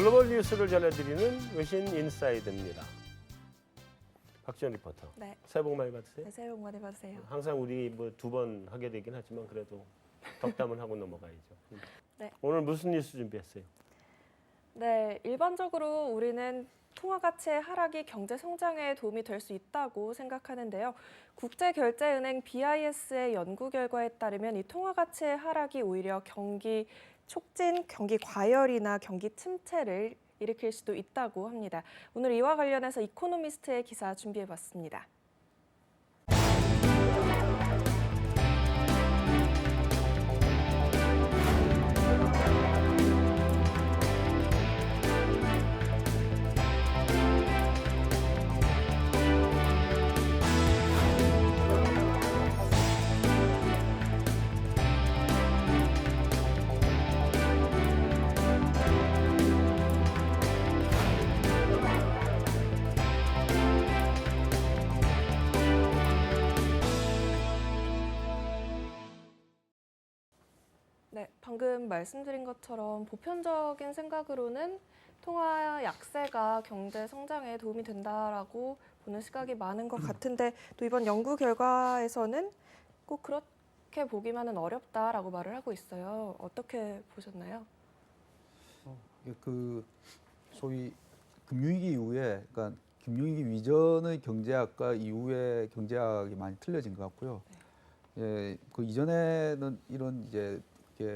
글로벌 뉴스를 전해드리는 외신 인사이드입니다. 박지원 리포터. 네. 새해 복 많이 받으세요. 네, 새해 복 많이 받으세요. 항상 우리 뭐 2번 하게 되긴 하지만 그래도 덕담을 하고 넘어가야죠. 네. 오늘 무슨 뉴스 준비했어요? 네, 일반적으로 우리는 통화 가치의 하락이 경제 성장에 도움이 될 수 있다고 생각하는데요. 국제결제은행 BIS의 연구 결과에 따르면 이 통화 가치의 하락이 오히려 경기 촉진, 경기 과열이나 경기 침체를 일으킬 수도 있다고 합니다. 오늘 이와 관련해서 이코노미스트의 기사 준비해봤습니다. 네, 방금 말씀드린 것처럼 보편적인 생각으로는 통화 약세가 경제 성장에 도움이 된다라고 보는 시각이 많은 것 같은데 또 이번 연구 결과에서는 꼭 그렇게 보기만은 어렵다라고 말을 하고 있어요. 어떻게 보셨나요? 그 소위 금융위기 이후에, 그러니까 금융위기 이전의 경제학과 이후의 경제학이 많이 틀려진 것 같고요. 예, 그 이전에는 이런 이제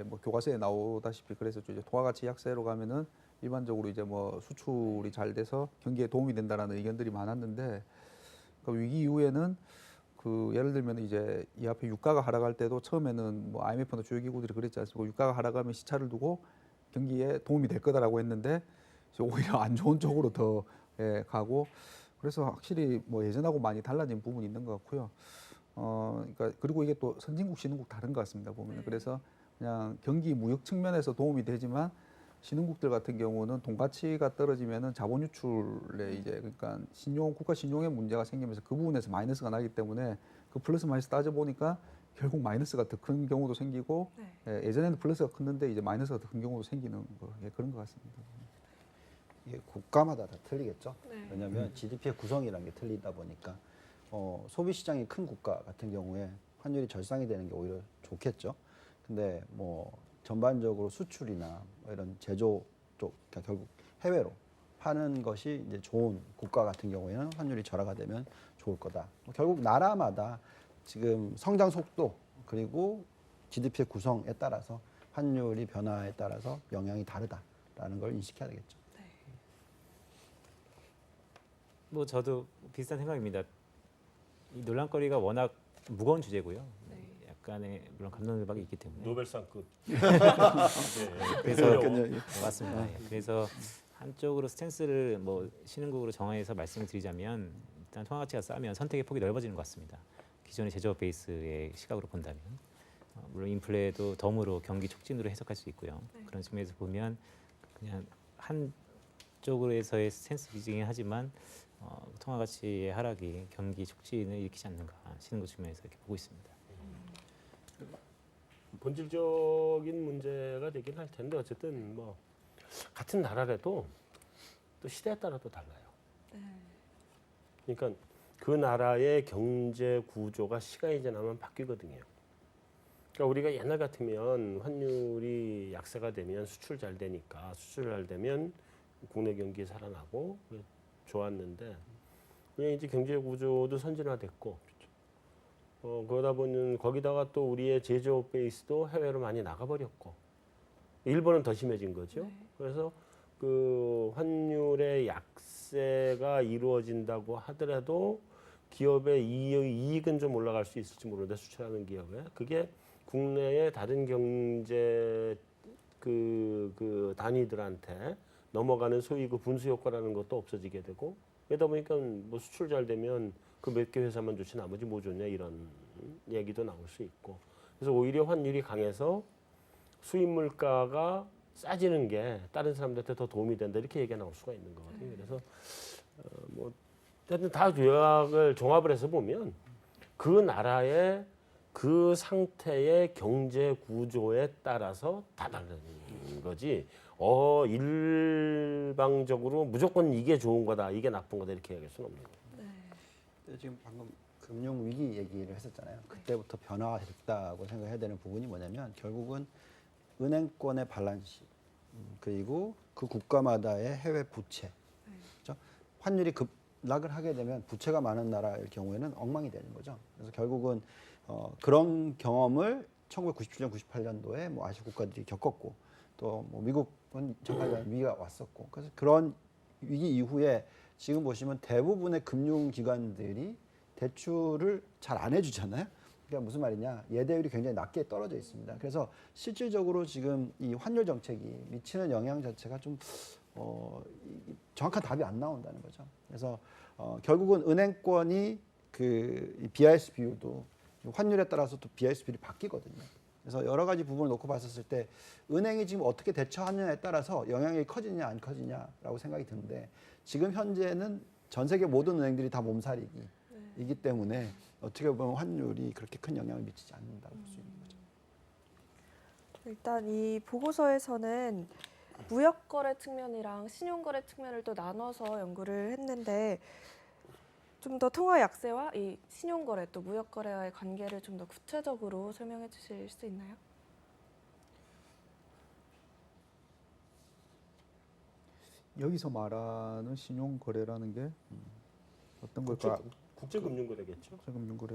뭐 교과서에 나오다시피 그래서 이제 통화가치 약세로 가면은 일반적으로 이제 뭐 수출이 잘 돼서 경기에 도움이 된다라는 의견들이 많았는데 그 위기 이후에는 그 예를 들면 이제 이 앞에 유가가 하락할 때도 처음에는 뭐 IMF나 주요 기구들이 그랬지 않습니까? 유가가 하락하면 시차를 두고 경기에 도움이 될 거다라고 했는데 오히려 안 좋은 쪽으로 더 가고 그래서 확실히 뭐 예전하고 많이 달라진 부분이 있는 것 같고요. 그러니까 그리고 이게 또 선진국, 신흥국 다른 것 같습니다 보면. 그래서 그냥 경기 무역 측면에서 도움이 되지만 신흥국들 같은 경우는 돈 가치가 떨어지면은 자본 유출에 이제 그러니까 국가 신용에 문제가 생기면서 그 부분에서 마이너스가 나기 때문에 그 플러스 마이너스 따져 보니까 결국 마이너스가 더 큰 경우도 생기고 예전에는 플러스가 컸는데 이제 마이너스가 더 큰 경우도 생기는 거 그런 것 같습니다. 이게 국가마다 다 틀리겠죠. 네. 왜냐하면 GDP의 구성이라는 게 틀리다 보니까 소비 시장이 큰 국가 같은 경우에 환율이 절상이 되는 게 오히려 좋겠죠. 근데 뭐 전반적으로 수출이나 뭐 이런 제조 쪽, 그러니까 결국 해외로 파는 것이 이제 좋은 국가 같은 경우에는 환율이 절하가 되면 좋을 거다. 결국 나라마다 지금 성장 속도 그리고 GDP의 구성에 따라서 환율이 변화에 따라서 영향이 다르다라는 걸 인식해야 되겠죠. 뭐 저도 비슷한 생각입니다. 이 논란거리가 워낙 무거운 주제고요. 약간의 물론 감론을박이 있기 때문에 노벨상급. 그래서 맞습니다. 그래서 한쪽으로 스탠스를 뭐 신흥국으로 정해서 말씀을 드리자면 일단 통화 가치가 싸면 선택의 폭이 넓어지는 것 같습니다. 기존의 제조업 베이스의 시각으로 본다면 물론 인플레도 덤으로 경기 촉진으로 해석할 수 있고요. 그런 측면에서 보면 그냥 한쪽으로에서의 스탠스이긴 하지만 통화 가치의 하락이 경기 촉진을 일으키지 않는가 신흥국 측면에서 이렇게 보고 있습니다. 본질적인 문제가 되긴 할 텐데 어쨌든 뭐 같은 나라라도 또 시대에 따라 또 달라요. 그러니까 그 나라의 경제 구조가 시간이 지나면 바뀌거든요. 그러니까 우리가 옛날 같으면 환율이 약세가 되면 수출 잘 되니까 수출 잘 되면 국내 경기 살아나고 좋았는데 그냥 이제 경제 구조도 선진화됐고 그러다 보니 거기다가 또 우리의 제조업 베이스도 해외로 많이 나가버렸고 일본은 더 심해진 거죠. 그래서 그 환율의 약세가 이루어진다고 하더라도 기업의 이익은 좀 올라갈 수 있을지 모르는데 수출하는 기업에 그게 국내의 다른 경제 그 단위들한테 넘어가는 소위 그 분수 효과라는 것도 없어지게 되고 그러다 보니까 뭐 수출 잘 되면 그 몇 개 회사만 좋지 나머지 뭐 좋냐 이런 얘기도 나올 수 있고 그래서 오히려 환율이 강해서 수입 물가가 싸지는 게 다른 사람들한테 더 도움이 된다 이렇게 얘기가 나올 수가 있는 거거든요. 그래서 뭐 하여튼 다 요약을 종합을 해서 보면 그 나라의 그 상태의 경제 구조에 따라서 다 다른 거지 일방적으로 무조건 이게 좋은 거다, 이게 나쁜 거다 이렇게 얘기할 수는 없는 거예요. 근데 지금 방금 금융 위기 얘기를 했었잖아요. 그때부터 변화가 됐다고 생각해야 되는 부분이 뭐냐면 결국은 은행권의 밸런시 그리고 그 국가마다의 해외 부채, 그렇죠? 환율이 급락을 하게 되면 부채가 많은 나라일 경우에는 엉망이 되는 거죠. 그래서 결국은 그런 경험을 1997년, 98년도에 뭐 아시아 국가들이 겪었고 또 뭐 미국은 잠깐 위기가 왔었고 그래서 그런 위기 이후에 지금 보시면 대부분의 금융기관들이 대출을 잘 안 해주잖아요. 그러니까 무슨 말이냐, 예대율이 굉장히 낮게 떨어져 있습니다. 그래서 실질적으로 지금 이 환율 정책이 미치는 영향 자체가 좀 정확한 답이 안 나온다는 거죠. 그래서 결국은 은행권이 그 BIS 비율도 환율에 따라서 또 BIS 비율이 바뀌거든요. 그래서 여러 가지 부분을 놓고 봤었을 때 은행이 지금 어떻게 대처하느냐에 따라서 영향이 커지냐 안 커지냐라고 생각이 드는데 지금 현재는 전 세계 모든 은행들이 다 몸살이기 때문에 어떻게 보면 환율이 그렇게 큰 영향을 미치지 않는다고 볼 수 있는 거죠. 일단 이 보고서에서는 무역거래 측면이랑 신용거래 측면을 또 나눠서 연구를 했는데 좀 더 통화 약세와 이 신용거래 또 무역거래와의 관계를 좀 더 구체적으로 설명해 주실 수 있나요? 여기서 말하는 신용 거래라는 게 어떤 걸까? 국제금융거래겠죠. 금융거래.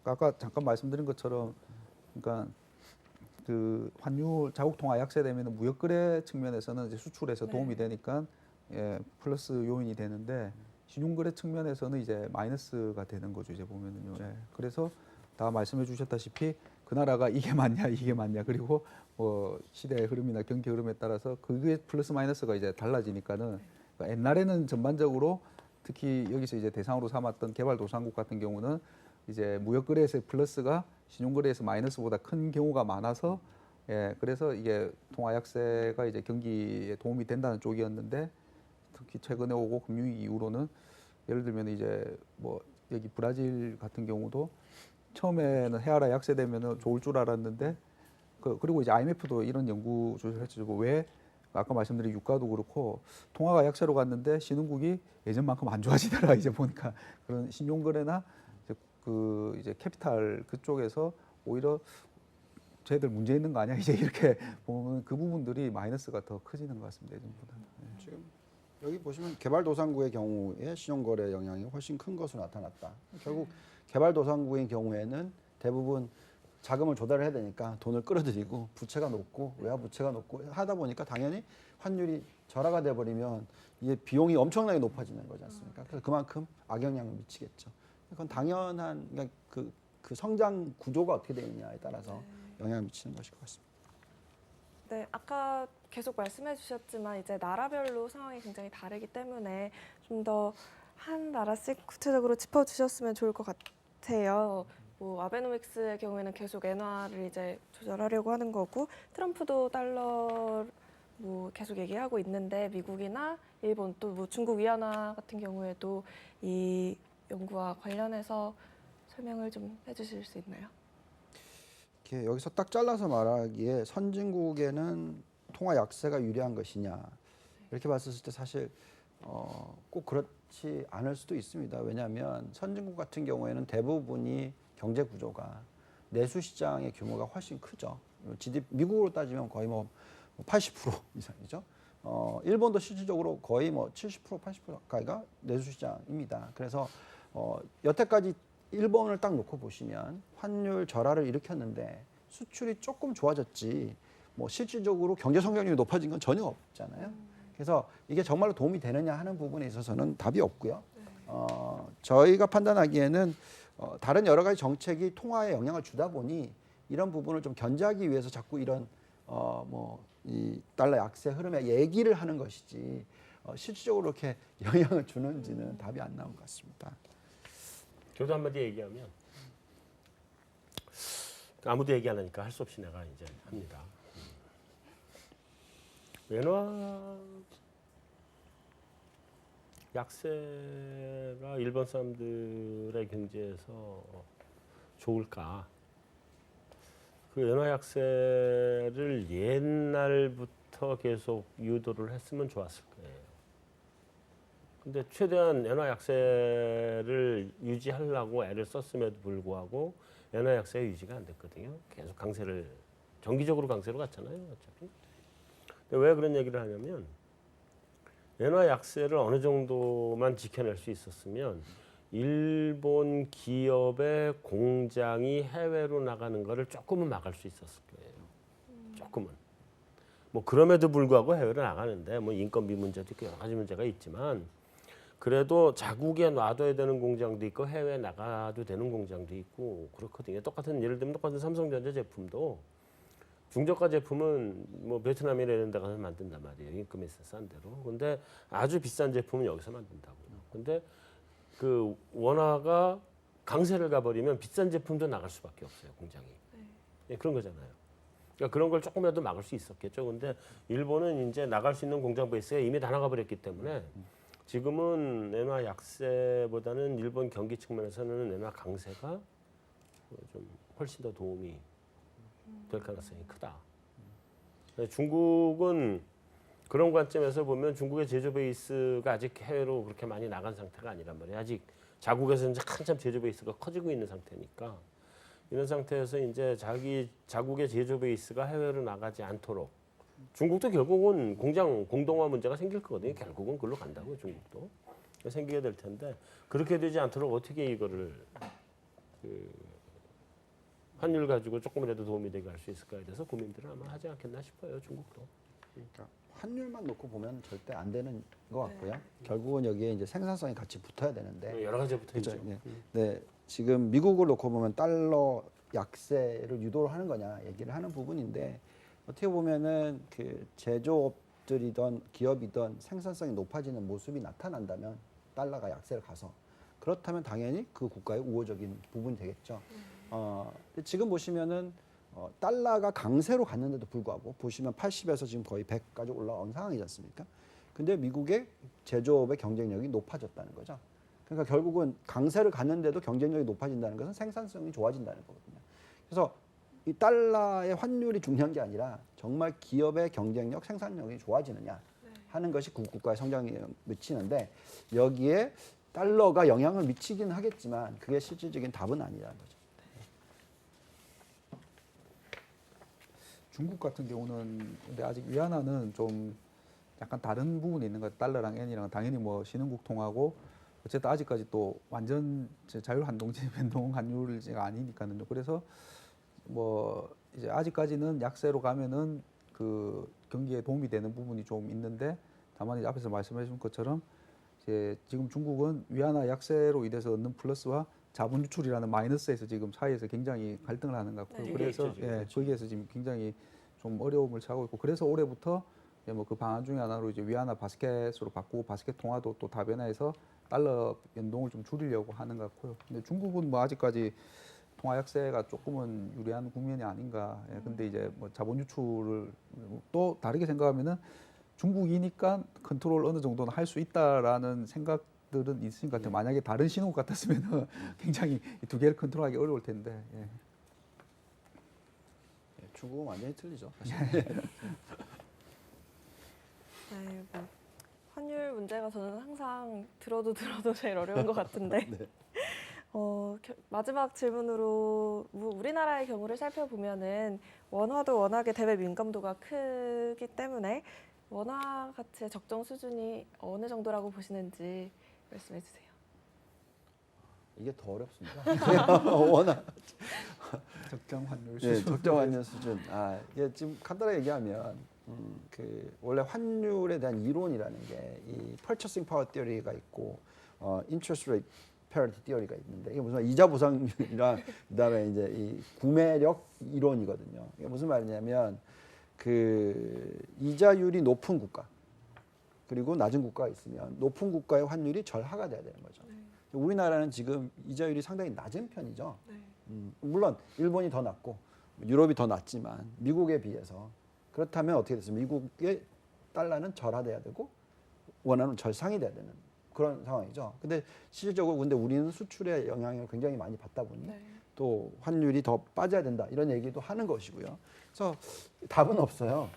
아까 잠깐 말씀드린 것처럼, 그러니까 그 환율 자국 통화 약세되면 무역 거래 측면에서는 이제 수출에서 도움이 되니까 플러스 요인이 되는데 신용 거래 측면에서는 이제 마이너스가 되는 거죠. 이제 보면은요. 그래서 다 말씀해 주셨다시피 그 나라가 이게 맞냐 그리고 뭐 시대의 흐름이나 경기 흐름에 따라서 그게 플러스 마이너스가 이제 달라지니까는 그러니까 옛날에는 전반적으로 특히 여기서 이제 대상으로 삼았던 개발도상국 같은 경우는 이제 무역 거래에서의 플러스가 신용 거래에서 마이너스보다 큰 경우가 많아서 그래서 이게 통화 약세가 이제 경기에 도움이 된다는 쪽이었는데 특히 최근에 오고 금융위기 이후로는 예를 들면 이제 뭐 여기 브라질 같은 경우도 처음에는 헤아라 약세되면 좋을 줄 알았는데 그리고 이제 IMF도 이런 연구 조사를 해주고 왜 아까 말씀드린 유가도 그렇고 통화가 약세로 갔는데 신흥국이 예전만큼 안 좋아지더라. 이제 보니까 그런 신용거래나 이제 캐피탈 그쪽에서 오히려 쟤들 문제 있는 거 아니야? 이제 이렇게 보면 그 부분들이 마이너스가 더 커지는 것 같습니다. 예전보다. 지금 여기 보시면 개발도상국의 경우에 신용거래 영향이 훨씬 큰 것으로 나타났다. 결국 개발도상국의 경우에는 대부분 자금을 조달을 해야 되니까 돈을 끌어들이고 부채가 높고 외화 부채가 높고 하다 보니까 당연히 환율이 절하가 돼버리면 이게 비용이 엄청나게 높아지는 거지 않습니까? 그래서 그만큼 악영향을 미치겠죠. 그건 당연한 그러니까 그 성장 구조가 어떻게 되느냐에 따라서 영향을 미치는 것일 것 같습니다. 네, 아까 계속 말씀해 주셨지만 이제 나라별로 상황이 굉장히 다르기 때문에 좀 더 한 나라씩 구체적으로 짚어 주셨으면 좋을 것 같아요. 뭐 아베노믹스의 경우에는 계속 엔화를 이제 조절하려고 하는 거고 트럼프도 달러 뭐 계속 얘기하고 있는데 미국이나 일본 또 뭐 중국 위안화 같은 경우에도 이 연구와 관련해서 설명을 좀 해주실 수 있나요? 이렇게 여기서 딱 잘라서 말하기에 선진국에는 통화 약세가 유리한 것이냐 이렇게 봤을 때 사실 꼭 그렇지 않을 수도 있습니다. 왜냐하면 선진국 같은 경우에는 대부분이 경제 구조가 내수 시장의 규모가 훨씬 크죠. 미국으로 따지면 거의 뭐 80% 이상이죠. 일본도 실질적으로 거의 뭐 70% 80% 가까이가 내수 시장입니다. 그래서 여태까지 일본을 딱 놓고 보시면 환율 절하를 일으켰는데 수출이 조금 좋아졌지 뭐 실질적으로 경제 성장률이 높아진 건 전혀 없잖아요. 그래서 이게 정말로 도움이 되느냐 하는 부분에 있어서는 답이 없고요. 저희가 판단하기에는 다른 여러 가지 정책이 통화에 영향을 주다 보니 이런 부분을 좀 견제하기 위해서 자꾸 이런 이 달러 약세 흐름에 얘기를 하는 것이지 실질적으로 이렇게 영향을 주는지는 답이 안 나온 것 같습니다. 저도 한마디 얘기하면 아무도 얘기 안 하니까 할 수 없이 내가 이제 합니다. 엔화 약세가 일본 사람들의 경제에서 좋을까? 그 엔화 약세를 옛날부터 전부터 계속 유도를 했으면 좋았을 거예요. 근데 최대한 엔화 약세를 유지하려고 애를 썼음에도 불구하고 엔화 약세가 유지가 안 됐거든요. 계속 강세를 정기적으로 강세로 갔잖아요. 어차피. 근데 왜 그런 얘기를 하냐면 엔화 약세를 어느 정도만 지켜낼 수 있었으면 일본 기업의 공장이 해외로 나가는 거를 조금은 막을 수 있었을 거예요. 조금은. 뭐 그럼에도 불구하고 해외로 나가는데 뭐 인건비 문제도 있고 여러 가지 문제가 있지만 그래도 자국에 놔둬야 되는 공장도 있고 해외에 나가도 되는 공장도 있고 그렇거든요. 똑같은 예를 들면 똑같은 삼성전자 제품도 중저가 제품은 뭐 베트남이나 이런 데 가서 만든단 말이에요. 임금이 싼 데로. 근데 아주 비싼 제품은 여기서 만든다고요. 근데 그 원화가 강세를 가버리면 비싼 제품도 나갈 수밖에 없어요. 공장이. 예, 그런 거잖아요. 그러니까 그런 걸 조금이라도 막을 수 있었겠죠. 근데 일본은 이제 나갈 수 있는 공장 베이스가 이미 다 나가버렸기 때문에 지금은 엔화 약세보다는 일본 경기 측면에서는 엔화 강세가 좀 훨씬 더 도움이 될 가능성이 크다. 중국은 그런 관점에서 보면 중국의 제조 베이스가 아직 해외로 그렇게 많이 나간 상태가 아니란 말이에요. 아직 자국에서 이제 한참 제조 베이스가 커지고 있는 상태니까 이런 상태에서 이제 자국의 제조 베이스가 해외로 나가지 않도록 중국도 결국은 공장 공동화 문제가 생길 거거든요. 결국은 그걸로 간다고요. 중국도 생기게 될 텐데 그렇게 되지 않도록 어떻게 이거를 환율 가지고 조금이라도 도움이 되게 할 수 있을까에 대해서 고민들을 아마 하지 않겠나 싶어요. 중국도. 그러니까 환율만 놓고 보면 절대 안 되는 것 같고요. 결국은 여기에 이제 생산성이 같이 붙어야 되는데 여러 가지 붙어 있죠. 그렇죠. 네, 지금 미국을 놓고 보면 달러 약세를 유도를 하는 거냐 얘기를 하는 부분인데 어떻게 보면은 그 제조업들이든 기업이든 생산성이 높아지는 모습이 나타난다면 달러가 약세를 가서 그렇다면 당연히 그 국가의 우호적인 부분이 되겠죠. 근데 지금 보시면은 달러가 강세로 갔는데도 불구하고 보시면 80에서 지금 거의 100까지 올라온 상황이지 않습니까? 근데 미국의 제조업의 경쟁력이 높아졌다는 거죠. 그러니까 결국은 강세를 갔는데도 경쟁력이 높아진다는 것은 생산성이 좋아진다는 거거든요. 그래서 이 달러의 환율이 중요한 게 아니라 정말 기업의 경쟁력, 생산력이 좋아지느냐 하는 것이 국가의 성장에 미치는데 여기에 달러가 영향을 미치긴 하겠지만 그게 실질적인 답은 아니라는 거죠. 중국 같은 경우는 근데 아직 위안화는 좀 약간 다른 부분이 있는 것 같아요. 달러랑 엔이랑 당연히 뭐 신흥국 통하고 어쨌든 아직까지 또 완전 자율한동지 변동 환율제가 아니니까요. 그래서 뭐 이제 아직까지는 약세로 가면은 그 경기에 도움이 되는 부분이 좀 있는데 다만 이제 앞에서 말씀해 준 것처럼 이제 지금 중국은 위안화 약세로 인해서 얻는 플러스와 자본 유출이라는 마이너스에서 지금 사이에서 굉장히 갈등을 하는 것 같고요. 네. 그래서 있죠, 지금. 예, 거기에서 지금 굉장히 좀 어려움을 처하고 있고 그래서 올해부터 뭐 그 방안 중에 하나로 이제 위안화 바스켓으로 바꾸고 바스켓 통화도 또 다변화해서 달러 연동을 좀 줄이려고 하는 것 같고요. 근데 중국은 뭐 아직까지 통화 약세가 조금은 유리한 국면이 아닌가. 예, 근데 이제 뭐 자본 유출을 또 다르게 생각하면은 중국이니까 컨트롤 어느 정도는 할 수 있다라는 생각들은 있을 것 같아요. 만약에 다른 신호국 같았으면 굉장히 이 두 개를 컨트롤하기 어려울 텐데. 예. 중국은 완전히 틀리죠. 사실. 네, 뭐 환율 문제가 저는 항상 들어도 제일 어려운 것 같은데. 마지막 질문으로 우리나라의 경우를 살펴보면은 원화도 워낙에 대외 민감도가 크기 때문에 원화 가치의 적정 수준이 어느 정도라고 보시는지 말씀해 주세요. 이게 더 어렵습니다. 워낙 적정 환율 네, 수준. 적정 환율 수준. 이게 지금 간단하게 얘기하면 그 원래 환율에 대한 이론이라는 게 이 purchasing power theory가 있고 interest rate parity theory가 있는데 이게 무슨 말 이자 보상률이랑 그다음에 이제 이 구매력 이론이거든요. 이게 무슨 말이냐면 그 이자율이 높은 국가 그리고 낮은 국가가 있으면 높은 국가의 환율이 절하가 돼야 되는 거죠. 우리나라는 지금 이자율이 상당히 낮은 편이죠. 물론 일본이 더 낮고 유럽이 더 낮지만 미국에 비해서 그렇다면 어떻게 됐습니까? 미국의 달러는 절하돼야 되고 원화는 절상이 돼야 되는 그런 상황이죠. 근데 실질적으로 근데 우리는 수출의 영향을 굉장히 많이 받다 보니 또 환율이 더 빠져야 된다 이런 얘기도 하는 것이고요. 그래서 답은 없어요.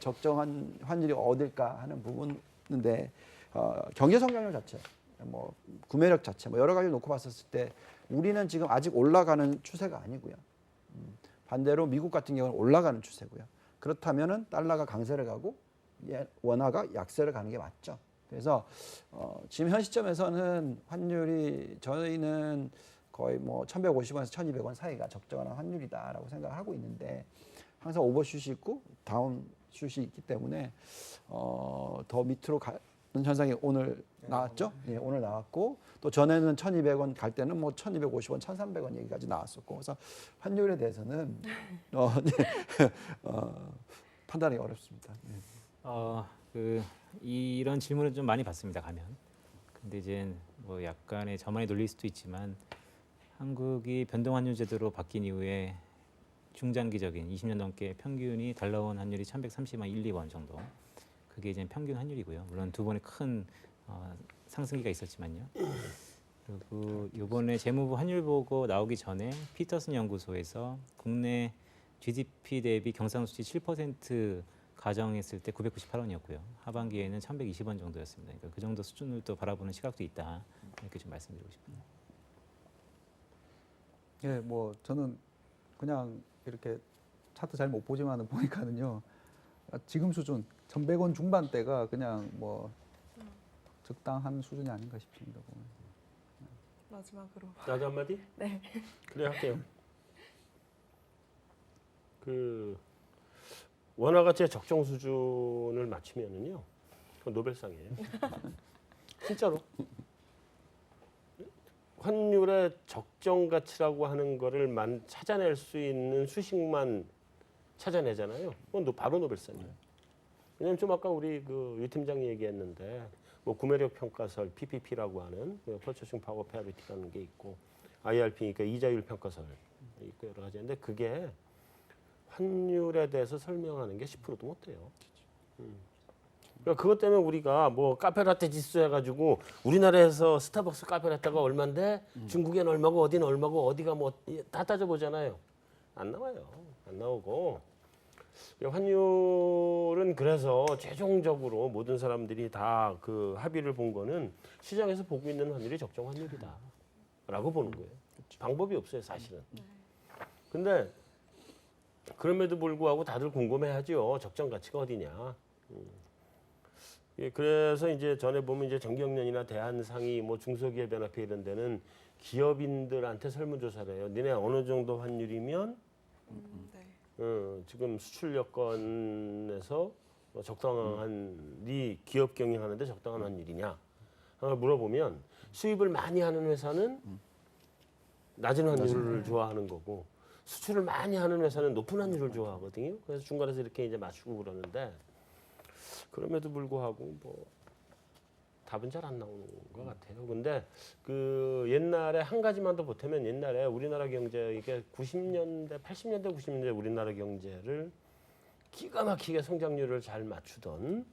적정한 환율이 어딜까 하는 부분인데 경제 성장률 자체, 뭐 구매력 자체, 뭐 여러 가지 놓고 봤었을 때 우리는 지금 아직 올라가는 추세가 아니고요. 반대로 미국 같은 경우는 올라가는 추세고요. 그렇다면은 달러가 강세를 가고 원화가 약세를 가는 게 맞죠. 그래서 지금 현 시점에서는 환율이 저희는 거의 뭐 1,150원에서 1,200원 사이가 적정한 환율이다라고 생각하고 있는데 항상 오버슛이 있고 다운슛이 있기 때문에 더 밑으로 가는 현상이 오늘 나왔죠. 예, 오늘 나왔고 또 전에는 1,200원 갈 때는 뭐 1,250원, 1,300원 얘기까지 나왔었고 그래서 환율에 대해서는 판단이 어렵습니다. 예. 이런 질문을 좀 많이 받습니다. 가면. 근데 이제 뭐 약간의 저만이 놀릴 수도 있지만 한국이 변동환율 제도로 바뀐 이후에 중장기적인 20년 넘게 평균이 달러원 환율이 1,130원 1, 2원 정도. 그게 이제 평균 환율이고요. 물론 두 번의 큰 상승기가 있었지만요. 그리고 이번에 재무부 환율 보고 나오기 전에 피터슨 연구소에서 국내 GDP 대비 경상수지 7% 가정했을 때 998원이었고요. 하반기에는 1,120원 정도였습니다. 그러니까 그 정도 수준을 또 바라보는 시각도 있다. 이렇게 좀 말씀드리고 싶습니다. 예, 뭐 저는 그냥 이렇게 차트 잘 못 보지만은 보니까는요. 지금 수준 1,100원 중반대가 그냥 뭐 적당한 수준이 아닌가 싶습니다. 보면. 마지막으로. 나도 한마디? 네. 그래 할게요. 그 원화 가치의 적정 수준을 맞추면은요, 그건 노벨상이에요. 진짜로. 환율의 적정 가치라고 하는 거를 찾아낼 수 있는 수식만 찾아내잖아요. 그건 바로 노벨상이에요. 왜냐면 좀 아까 우리 유 팀장이 얘기했는데 뭐 구매력 평가설 PPP라고 하는 Purchasing Power Parity라는 게 있고 IRP 그러니까 이자율 평가설 있고 여러 가지 있는데 그게 환율에 대해서 설명하는 게 10%도 못 돼요. 그러니까 그것 때문에 우리가 뭐 카페라떼 지수 해가지고 우리나라에서 스타벅스 카페라떼가 얼마인데 중국엔 얼마고 어디는 얼마고 어디가 뭐 다 따져보잖아요. 안 나와요. 안 나오고 환율은 그래서 최종적으로 모든 사람들이 다 그 합의를 본 거는 시장에서 보고 있는 환율이 적정 환율이다라고 보는 거예요. 방법이 없어요, 사실은. 근데 그럼에도 불구하고 다들 궁금해하죠. 적정 가치가 어디냐. 예, 그래서 이제 전에 보면 이제 정경련이나 대한상이 뭐 중소기업연합회 이런 데는 기업인들한테 설문조사를 해요. 니네 어느 정도 환율이면 네. 지금 수출 여건에서 적당한 네 기업 경영하는데 적당한 환율이냐 물어보면 수입을 많이 하는 회사는 낮은 환율을 좋아하는 거고 수출을 많이 하는 회사는 높은 환율을 좋아하거든요. 그래서 중간에서 이렇게 이제 맞추고 그러는데 그럼에도 불구하고 뭐 답은 잘 안 나오는 것 같아요. 근데 그 옛날에 한 가지만 더 보태면 옛날에 우리나라 경제 이게 90년대, 80년대, 90년대 우리나라 경제를 기가 막히게 성장률을 잘 맞추던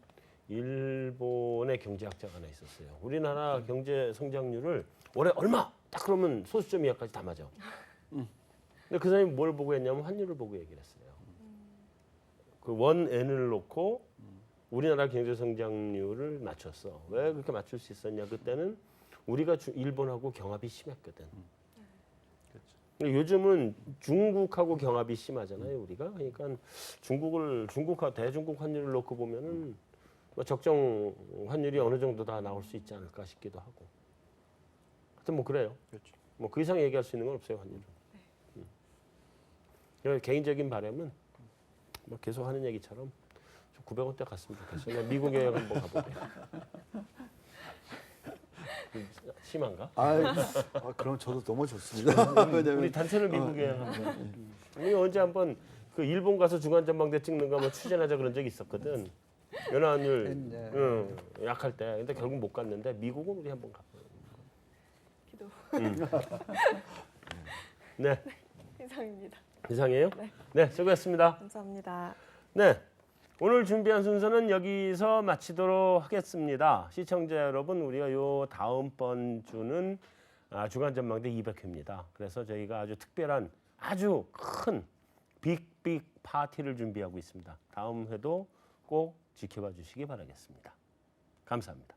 일본의 경제학자가 하나 있었어요. 우리나라 경제 성장률을 올해 얼마 딱 그러면 소수점 이하까지 다 맞아. 근데 그 사람이 뭘 보고 했냐면 환율을 보고 얘기를 했어요. 그 원엔을 놓고 우리나라 경제 성장률을 맞췄어. 왜 그렇게 맞출 수 있었냐? 그때는 우리가 일본하고 경합이 심했거든. 그렇죠. 요즘은 중국하고 경합이 심하잖아요, 우리가. 그러니까 중국과 대중국 환율을 놓고 보면은 뭐 적정 환율이 어느 정도 다 나올 수 있지 않을까 싶기도 하고. 하여튼 뭐 그래요. 그렇죠. 뭐 그 이상 얘기할 수 있는 건 없어요, 환율은. 개인적인 바람은 뭐 계속 하는 얘기처럼 900원대 갔으면 좋겠어요. 나 미국 여행 한번 가보게. 심한가? 그럼 저도 너무 좋습니다. 우리 단체를 미국 여행 한번. 우리 언제 한번 그 일본 가서 중간전망대 찍는 거 한번 추진하자 그런 적이 있었거든. 연화환율 약할 때. 근데 결국 못 갔는데 미국은 우리 한번 가보요. 기도. 네. 이상입니다. 이상해요? 네, 수고했습니다. 감사합니다. 네. 오늘 준비한 순서는 여기서 마치도록 하겠습니다. 시청자 여러분, 우리가 요 다음번 주는 주간 전망대 200회입니다. 그래서 저희가 아주 특별한 아주 큰 빅 파티를 준비하고 있습니다. 다음 회도 꼭 지켜봐 주시기 바라겠습니다. 감사합니다.